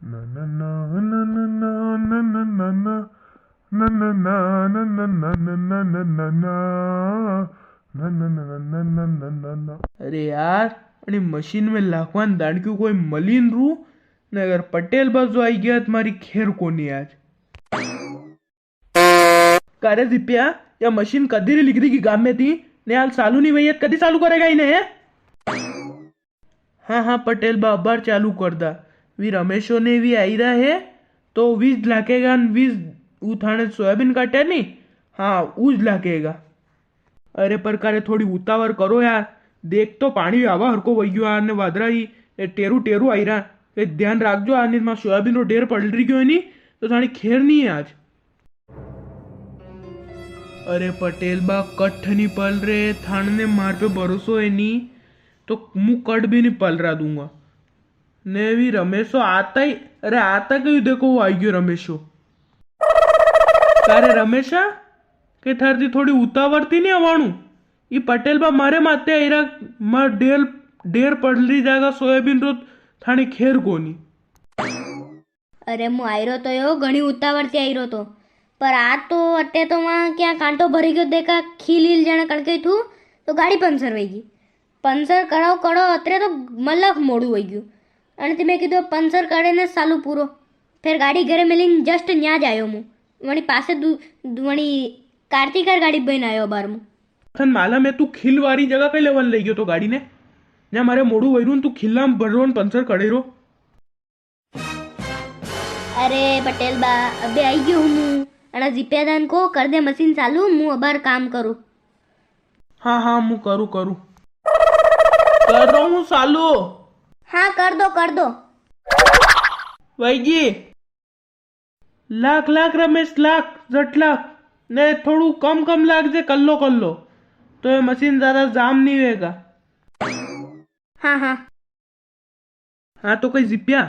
Na na na na na na na na na na. Na na na na na na na na na na na. Na na na na na na na na. अरे यार आणि machine में लाखवान दांडक्यू कोई मलीन रू ने अगर पटेल बाजू आई गया तुम्हारी खेर कोनी आज कारे दिप्या या मशीन कधी री लिखरी की गाम में थी ने हाल चालू नहीं भैया कधी चालू करेगा इन्हें हाँ हाँ पटेल बाबर चालू कर दा वी रमेशो ने भी आई रहा है तो वीज लाकेगा वीज उठाने सोयाबीन काटे नहीं हाँ ऊज लाकेगा अरे पर कारे थोड़ी उतावर करो यार देख तो पानी आवा हरको वही गयो यार ने वादरा ही टेरू टेरू आई रहा એ ધ્યાન રાખજો આની માં સોયાબીનનો ઢેર પલળી ગયો નહીં તો તાણી ખેર નહીં આજ अरे पटेल बा कट्ठ नहीं पल रहे थान ने मार पे भरोसो है नहीं तो मुंह कट भी नहीं पल रहा दूंगा ने भी रमेशो आता ही अरे आता क्यों देखो वो आई गयो रमेशो अरे रमेशा के थारती थोड़ी उतावरती नहीं आवाणु ये पटेल बा मारे माते आई रहा मार ढेर ढेर पड़ली जाएगा सोयाबीन रो थानी खेर कोनी अरे मु आयरो तो यो घणी उतावरती आयरो तो पर आ तो अटे तो वहाँ क्या कांटो भरी गयो देखा खील हील जाने कड़के थू तो गाड़ी पंचर वही गई पंचर कराओ कड़ो अतरे तो मल्लख मोड़ू वही गयो અને તે મેં કીધું પંચર કાઢીને સાલું પૂરો ફેર ગાડી ઘરે મેલીને જસ્ટ ન્યા જ આવ્યો હું વણી પાસે વણી કાર્તિકાર ગાડી બહીને આવ્યો બાર હું થન માલા મેં તું ખીલ વાળી જગા કઈ લેવલ લઈ ગયો તો ગાડીને જ્યાં મારે મોડું વૈરું તું ખીલ્લામાં ભરરો ને પંચર કઢેરો અરે પટેલ બા અબે આવી ગયો હું અને જીપેદાન કો કર દે મશીન ચાલુ હું અબાર કામ કરું हाँ हाँ હું કરું કરું कर रहा हूँ चालू हाँ कर दो वैगी लाख लाख रमेश लाख जट लाख ने थोड़ू कम कम लाग जे कल्लो कल्लो तो ये मशीन ज्यादा जाम नहीं होएगा हाँ हाँ हाँ तो कई जिप्या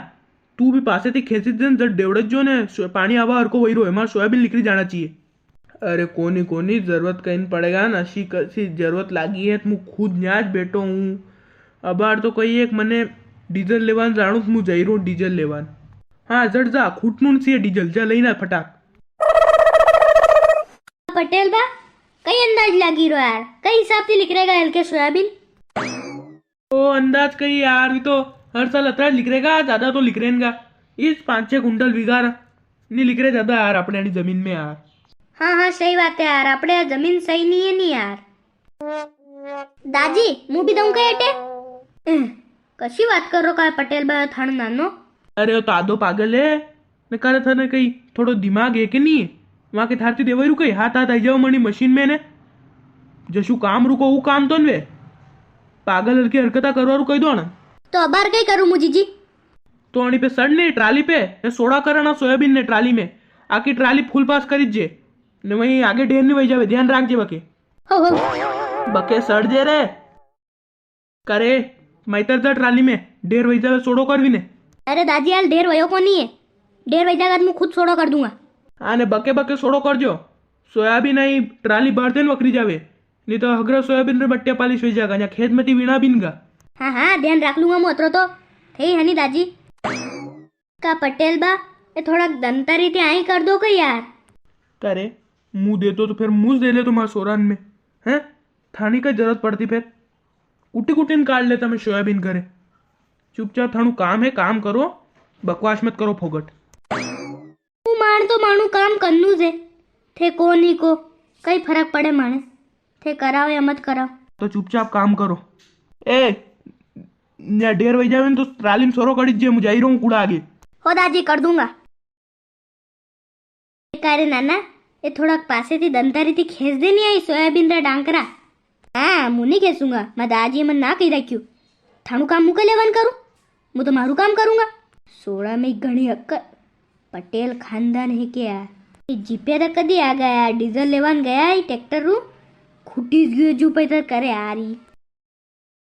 तू भी पासे थी खेची जन जट डेवड़त जो ने पानी आवा हर को वही रो हमारा सोयाबीन निकली जाना चाहिए अरे कोनी कोनी जरूरत कहीं नहीं पड़ेगा नशी कसी जरूरत लागी है तो मैं खुद न्याज बैठो हूँ अबार तो कही एक मने डीजल लेवान जाणू तो मैं जई रू डीजल लेवान हाँ जट जा खूटनू सी डीजल जा लई ना फटाक पटेल बा कई अंदाज लागी रो यार कई हिसाब से लिख रहेगा हल्के सोयाबीन ओ अंदाज कही यार भी तो हर साल अतरा लिख रहेगा ज्यादा तो लिख रहेगा इस 5-6 कुंटल बिगाड़ नहीं लिख रहे ज्यादा यार अपने जमीन में यार हाँ हाँ सही बात है यार अपने जमीन सही नहीं है नहीं यार दाजी मुँह भी दऊं कई अटे कशी बात कर रो का पटेल बा थान नानो अरे तो आदो पागल है ने करे था ने कहीं थोड़ो दिमाग है कि नहीं वहाँ के थारती देवाई रू कहीं हाथ हाथ आई जाओ मनी मशीन में ने जशु काम रुको वो काम तो वे पागल हल्की हरकता करवा रू कही दो ना तो अबार कई करूं मुझी जी तो अणी पे सड़ ने ट्राली पे ने सोडा करना सोयाबीन ने ट्राली में आकी ट्राली फुल पास करी जे ने वही आगे ढेर नहीं वही जावे ध्यान राखजे बके हो बके सड़ जे रे करे मैतर जा ट्राली में ढेर वही जावे सोडो करवी ने अरे दादी हाल ढेर वयो को नहीं है ढेर वही जागा मैं खुद सोडो कर दूंगा आने बके बके सोडो करजो सोयाबीन आई ट्राली भर देन वकरी जावे नहीं तो हगरा सोयाबीन रे बट्टे पालिश हो जाएगा या खेत में थी वीणा बीन गा हाँ हाँ ध्यान रख लूंगा मैं अतरो तो थे हनी दादी का पटेल बा ये थोड़ा दंतरी ते आई कर दो कई यार करे मुंह दे तो फिर मुंह दे ले तुम्हारा सोरान में हैं थानी का जरूरत पड़ती फिर कुटी कुटी निकाल लेता मैं सोयाबीन करे चुपचाप थानू काम है काम करो बकवास मत करो फोगट तू माण तो मानू काम करनू से थे को नहीं को कई फर्क पड़े माने थे कराओ या मत कराओ तो चुपचाप काम करो ए ढेर वही जावे तो ट्राली में सोरो कड़ी जे मुझे आई रहूं कूड़ा आगे हो दादी कर दूंगा कारे नाना ये थोड़ा पासे थी दंतारी थी खेच दे नहीं आई सोयाबीन रा डांकरा हाँ मुँह नहीं खेसूंगा मैं दादी मन ना कही रख्यू थानू काम मुके लेवन करूं मैं तो मारू काम करूंगा सोड़ा में घणी अक्कल पटेल खानदान है क्या जीपे तक कदी आ गया डीजल लेवान गया ट्रैक्टर रू खूटी गयो जू पे करे आ रही